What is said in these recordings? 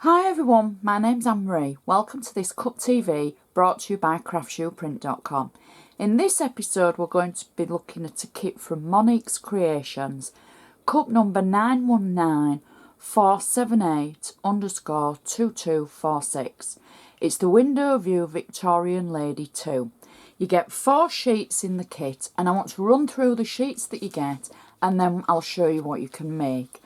Hi everyone, my name's Anne-Marie. Welcome to this Cup TV brought to you by craftshoeprint.com. In this episode we're going to be looking at a kit from Monique's Creations, cup number 919478_2246. It's the Window View Victorian Lady 2. You get 4 sheets in the kit and I want to run through the sheets that you get and then I'll show you what you can make.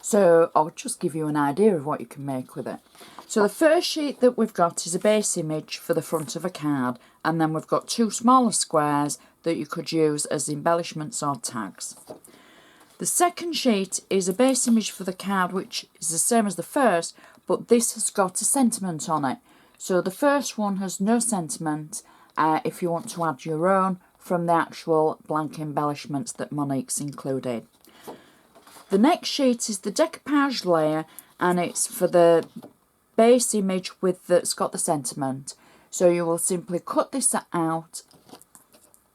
So I'll just give you an idea of what you can make with it. So the first sheet that we've got is a base image for the front of a card, and then we've got 2 smaller squares that you could use as embellishments or tags. The second sheet is a base image for the card, which is the same as the first, but this has got a sentiment on it. So the first one has no sentiment if you want to add your own from the actual blank embellishments that Monique's included. The next sheet is the decoupage layer, and it's for the base image that's got the sentiment. So you will simply cut this out,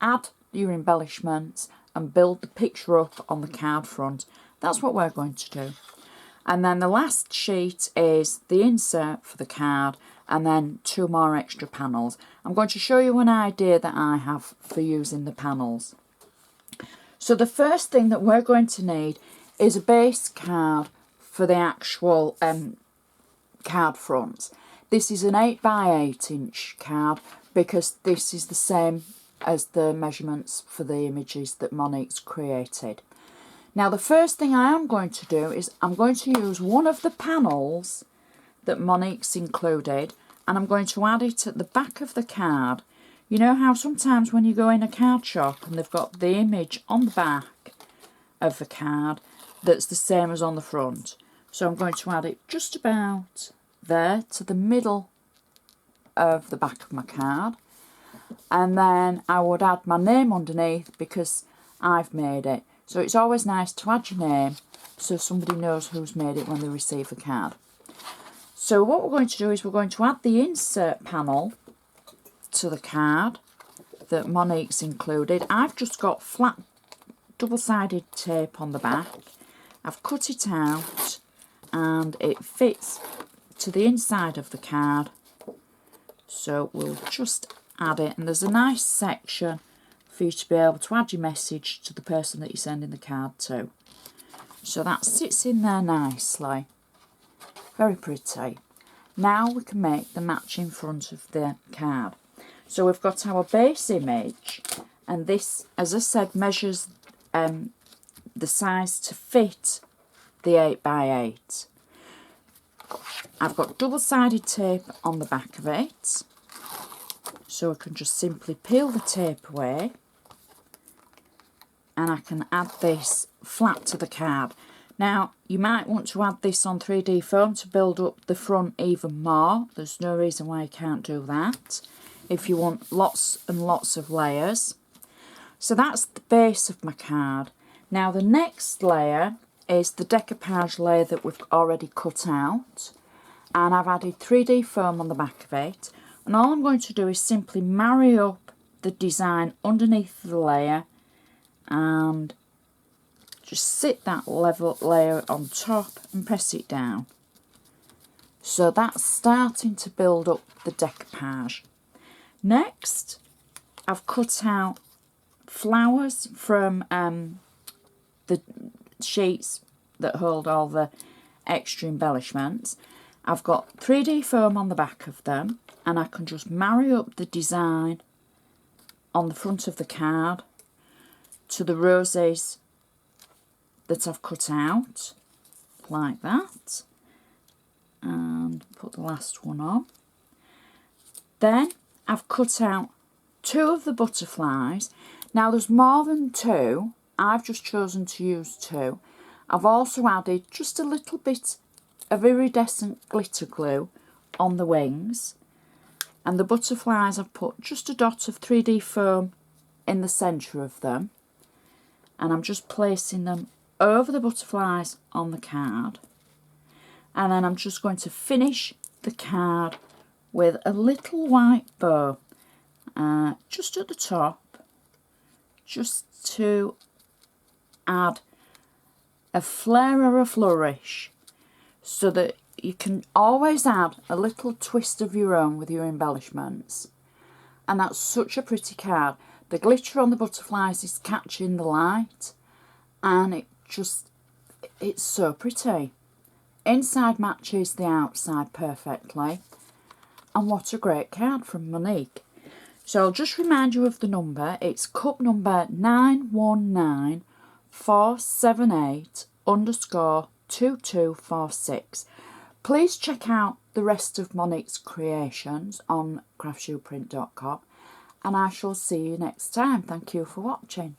add your embellishments and build the picture up on the card front. That's what we're going to do. And then the last sheet is the insert for the card and then 2 more extra panels. I'm going to show you an idea that I have for using the panels. So the first thing that we're going to need is a base card for the actual card front. This is an 8x8 inch card because this is the same as the measurements for the images that Monique's created. Now the first thing I am going to do is I'm going to use one of the panels that Monique's included and I'm going to add it at the back of the card. You know how sometimes when you go in a card shop and they've got the image on the back of the card that's the same as on the front. So I'm going to add it just about there to the middle of the back of my card, and then I would add my name underneath because I've made it. So it's always nice to add your name so somebody knows who's made it when they receive the card. So what we're going to do is we're going to add the insert panel to the card that Monique's included. I've just got flat double-sided tape on the back. I've cut it out and it fits to the inside of the card, so we'll just add it, and there's a nice section for you to be able to add your message to the person that you're sending the card to. So that sits in there nicely, very pretty. Now we can make the matching front of the card. So we've got our base image, and this, as I said, measures the size to fit the 8x8. I've got double-sided tape on the back of it, so I can just simply peel the tape away and I can add this flat to the card. Now you might want to add this on 3D foam to build up the front even more. There's no reason why you can't do that if you want lots and lots of layers. So that's the base of my card. Now the next layer is the decoupage layer that we've already cut out, and I've added 3D foam on the back of it, and all I'm going to do is simply marry up the design underneath the layer and just sit that level layer on top and press it down. So that's starting to build up the decoupage. Next I've cut out flowers from the sheets that hold all the extra embellishments. I've got 3D foam on the back of them, and I can just marry up the design on the front of the card to the roses that I've cut out, like that, and put the last one on. Then I've cut out 2 of the butterflies. Now there's more than 2, I've just chosen to use 2. I've also added just a little bit of iridescent glitter glue on the wings, and the butterflies I've put just a dot of 3D foam in the centre of them, and I'm just placing them over the butterflies on the card, and then I'm just going to finish the card with a little white bow just at the top, just to add a flair or a flourish so that you can always add a little twist of your own with your embellishments. And that's such a pretty card. The glitter on the butterflies is catching the light, and it's so pretty. Inside matches the outside perfectly. And what a great card from Monique. So I'll just remind you of the number. It's cup number 919478_2246. Please check out the rest of Monique's creations on craftshoeprint.com, and I shall see you next time. Thank you for watching.